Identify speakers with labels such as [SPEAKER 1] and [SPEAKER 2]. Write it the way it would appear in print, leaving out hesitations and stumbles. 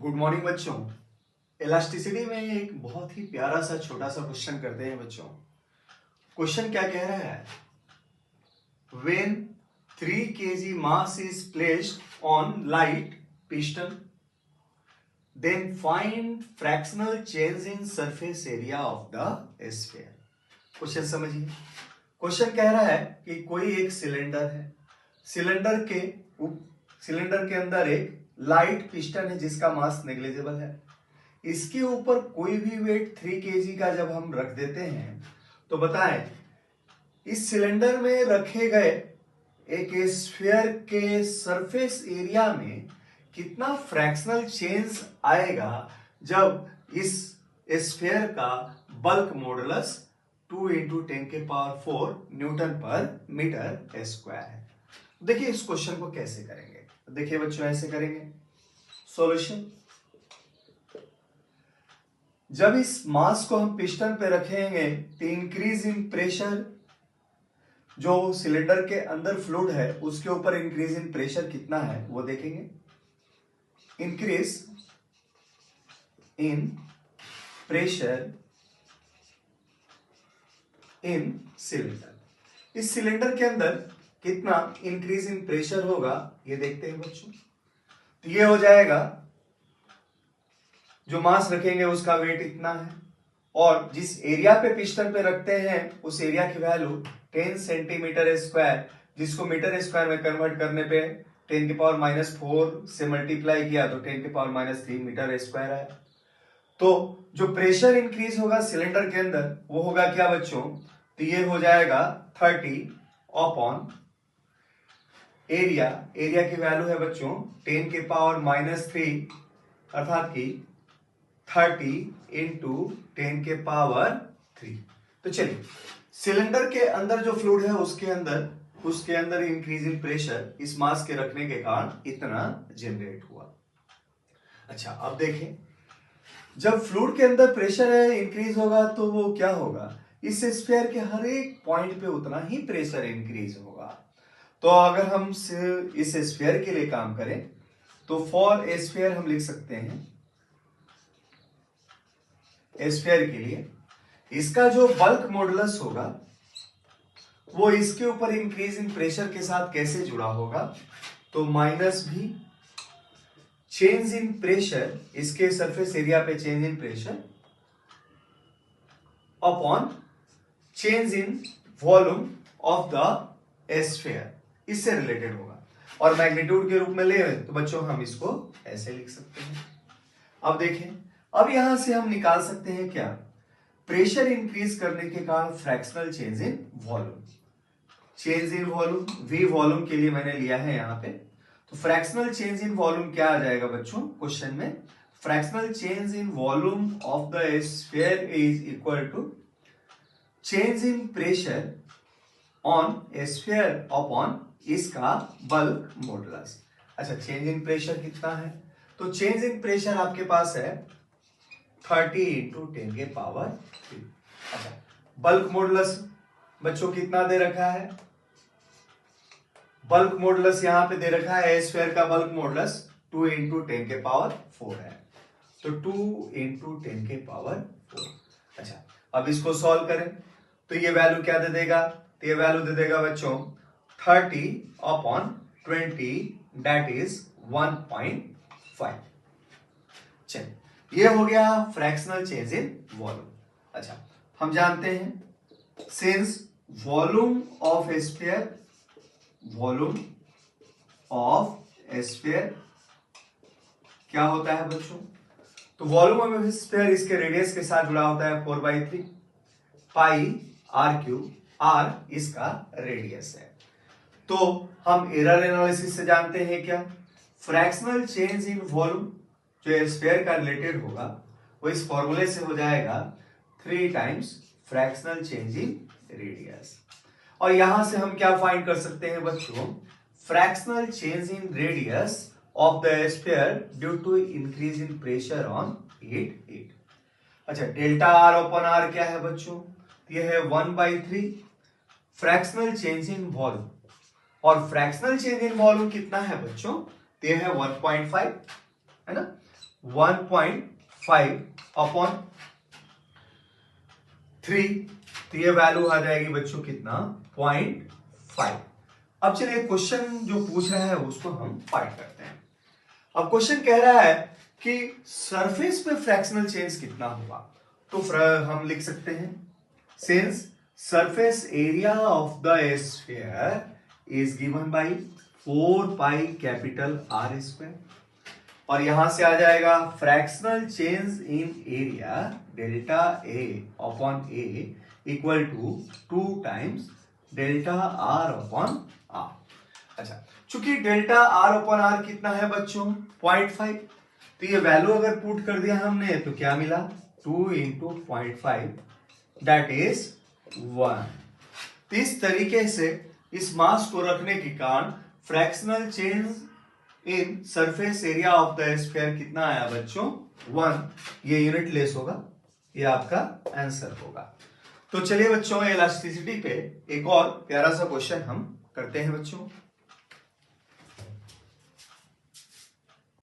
[SPEAKER 1] Good morning बच्चों। Elasticity में एक बहुत ही प्यारा सा छोटा सा क्वेश्चन करते हैं बच्चों। क्वेश्चन क्या कह रहा है? When 3 kg mass is placed on light piston then find fractional change in surface area of the sphere. Question समझिए। क्वेश्चन कह रहा है कि कोई एक सिलेंडर है, सिलेंडर के अंदर एक लाइट पिस्टन है जिसका मास नेग्लिजिबल है। इसके ऊपर कोई भी वेट 3 kg का जब हम रख देते हैं तो बताएं इस सिलेंडर में रखे गए एक स्फीयर के सरफेस एरिया में कितना फ्रैक्शनल चेंज आएगा जब इस स्फीयर का बल्क मॉडुलस 2 × 10⁴ न्यूटन पर मीटर स्क्वायर है। देखिए इस क्वेश्चन को कैसे करेंगे। देखिए बच्चों ऐसे करेंगे। सॉल्यूशन, जब इस मास को हम पिस्टन पे रखेंगे तो इंक्रीज इन प्रेशर, जो सिलेंडर के अंदर फ्लूइड है उसके ऊपर इंक्रीज इन प्रेशर कितना है वो देखेंगे। Increase in pressure in cylinder, इस सिलेंडर के अंदर कितना इंक्रीज इन प्रेशर होगा ये देखते हैं बच्चों। तो ये हो जाएगा, जो मास रखेंगे उसका वेट इतना है और जिस एरिया पे पिस्टन पे रखते हैं उस एरिया की वैल्यू 10 सेंटीमीटर स्क्वायर, जिसको मीटर स्क्वायर में कन्वर्ट करने पे 10⁻⁴ से मल्टीप्लाई किया तो 10⁻³ मीटर स्क्वायर है। तो जो प्रेशर इंक्रीज होगा सिलेंडर के अंदर वो होगा क्या बच्चों? तो ये हो जाएगा 30 अपॉन एरिया, एरिया की वैल्यू है बच्चों 10⁻³ अर्थात की 30 × 10⁻3। तो चलिए सिलेंडर के अंदर जो फ्लूइड है उसके अंदर इंक्रीज इन प्रेशर इस मास के रखने के कारण इतना जनरेट हुआ। अच्छा अब देखें, जब फ्लूइड के अंदर प्रेशर है इंक्रीज होगा तो वो क्या होगा, इस स्फीयर के हर एक पॉइंट पे उतना ही प्रेशर इंक्रीज होगा। तो अगर हम इस स्फीयर के लिए काम करें तो फॉर स्फीयर हम लिख सकते हैं, स्फीयर के लिए इसका जो बल्क मॉडुलस होगा वो इसके ऊपर इंक्रीज इन प्रेशर के साथ कैसे जुड़ा होगा, तो माइनस भी चेंज इन प्रेशर, इसके सरफेस एरिया पे change in pressure upon change in volume of the sphere, इससे रिलेटेड होगा। और मैग्नीट्यूड के रूप में ले तो बच्चों हम इसको ऐसे लिख सकते हैं। अब देखें, अब यहां से हम निकाल सकते हैं क्या, प्रेशर इंक्रीज करने के कारण fractional change in volume. Change in volume, V volume के लिए मैंने लिया है यहां पे, तो फ्रैक्शनल चेंज इन वॉल्यूम क्या आ जाएगा बच्चों क्वेश्चन में? Fractional change in volume of the sphere is equal to change in pressure on sphere upon इसका बल्क मॉडुलस। अच्छा चेंज इन प्रेशर कितना है, तो चेंज इन प्रेशर आपके पास है 30 × 10⁻3। अच्छा बल्क मॉडुलस बच्चों कितना दे रखा है? बल्क मॉडुलस यहां पे दे रखा है, स्फीयर का बल्क मॉडुलस 2 × 10⁻4 है, तो 2 × 10⁻4। अच्छा अब इसको सॉल्व करें तो ये वैल्यू क्या दे देगा, तो ये वैल्यू दे देगा बच्चों 30/20 दैट इज 1.5। चलिए ये हो गया फ्रैक्शनल चेंज इन वॉल्यूम। अच्छा हम जानते हैं since volume of sphere, volume of sphere क्या होता है बच्चों, तो वॉल्यूम ऑफ स्फीयर इसके रेडियस के साथ जुड़ा होता है 4/3 πr3, r इसका रेडियस है। तो हम एरर एनालिसिस से जानते हैं क्या, फ्रैक्शनल चेंज इन वॉल्यूम जो स्फीयर का रिलेटेड होगा वो इस फॉर्मूले से हो जाएगा 3 times fractional change in radius. और यहां से हम क्या फाइंड कर सकते हैं बच्चों, fractional change in radius of the sphere due to increase in pressure on it. अच्छा डेल्टा आर अपॉन आर क्या है बच्चों, ये है 1/3 फ्रैक्शनल चेंज इन वॉल्यूम, और फ्रैक्शनल चेंज इन वॉल्यूम कितना है बच्चों, तो ये है 1.5 है ना। 1.5/3, तो ये वैल्यू आ जाएगी बच्चों कितना, 0.5। अब चलिए क्वेश्चन जो पूछ रहा है उसको हम फाइंड करते हैं। अब क्वेश्चन कह रहा है कि सरफेस पे फ्रैक्शनल चेंज कितना होगा, तो हम लिख सकते हैं since surface area of the sphere is given by 4πR², और यहां से आ जाएगा fractional change in area delta A upon A equal to 2 times delta R upon R. अच्छा, चूंकि डेल्टा आर अपॉन आर कितना है बच्चों, 0.5, तो ये वैल्यू अगर पुट कर दिया हमने तो क्या मिला, 2 इंटू 0.5 दैट इज 1। तो इस तरीके से इस मास को रखने के कारण fractional change in surface area of the sphere कितना आया बच्चों, 1। ये यूनिट लेस होगा, ये आपका आंसर होगा। तो चलिए बच्चों, इलास्टिसिटी पे एक और प्यारा सा क्वेश्चन हम करते हैं बच्चों।